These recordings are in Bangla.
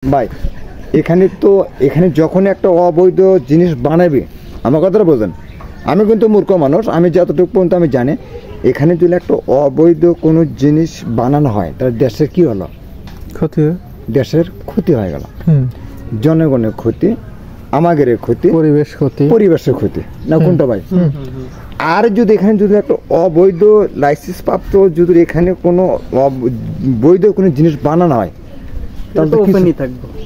ভাই এখানে যখন একটা অবৈধ জিনিস বানাবে, আমার কথাটা বোঝেন, আমি কিন্তু মূর্খ মানুষ, আমি যতটুকু পর্যন্ত আমি জানি, এখানে যদি একটা অবৈধ কোনো জিনিস বানানো হয় তাহলে দেশের কি হলো? ক্ষতি, দেশের ক্ষতি হয়ে গেল, জনগণের ক্ষতি, আমাদের ক্ষতি, পরিবেশের ক্ষতি না কোনটা ভাই? আর যদি এখানে যদি একটা অবৈধ লাইসেন্স প্রাপ্ত যদি এখানে কোনো বৈধ কোনো জিনিস বানানো হয়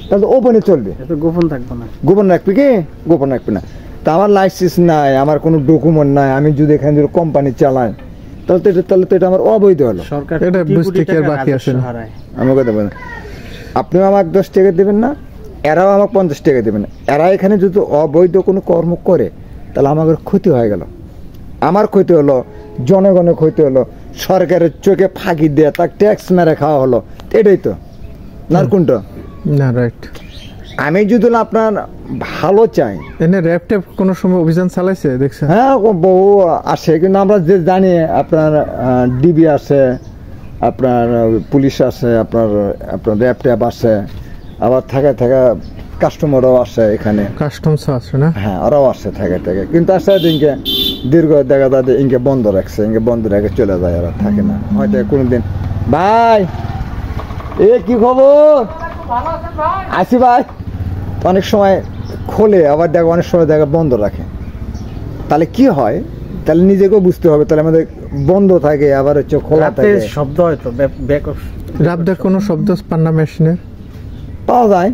তাহলে ওপেনে চলবে, গোপন থাকবে না। গোপন রাখবে কি? গোপন রাখবে না। তা আমার লাইসেন্স নাই, আমার কোনো ডকুমেন্ট নাই, আমি যদি এখানে যদি কোম্পানি চালাই তাহলে তো এটা আমার অবৈধ হলো। আমার কথা বলেন, আপনিও আমাকে 10 টাকা দেবেন না, এরাও আমাকে 50 টাকা দেবেন না। এরা এখানে যদি অবৈধ কোনো কর্ম করে তাহলে আমাদের ক্ষতি হয়ে গেল, আমার ক্ষতি হলো, জনগণের ক্ষতি হলো, সরকারের চোখে ফাঁকি দিয়ে তার ট্যাক্স মেরে খাওয়া হলো। এটাই তো না, কোনটা না? রাইট। আমি যদি আপনার ভালো চাই, এনে র্যাপট্যাপ কোনো সময় অভিযান চালাইছে দেখছেন? হ্যাঁ, বহু আসে, কিন্তু আমরা যে জানি আপনার ডিবি আসে, আপনার পুলিশ আসে, আপনার র্যাপট্যাপ আসে, আবার থাকা কাস্টমারও আসে, এখানে কাস্টমস আসে না? হ্যাঁ, ওরাও আসে থাকে, কিন্তু আসে ইনকে দীর্ঘ দেখা যায় ইনকে বন্ধ রাখছে, ইনকে বন্ধ রেখে চলে যায়, ওরা থাকে না হয়তো কোনোদিন। ভাই এ কি খবর? আসি ভাই। অনেক সময় খোলে, আবার দেখো অনেক সময় দেখা বন্ধ রাখে। তাহলে কি হয়? তাহলে নিজেকেও বুঝতে হবে, তাহলে আমাদের বন্ধ থাকে আবার হচ্ছে খোলা থাকে। শব্দ হয়তো কোনো শব্দ পান্না মেশিনের পাওয়া যায়।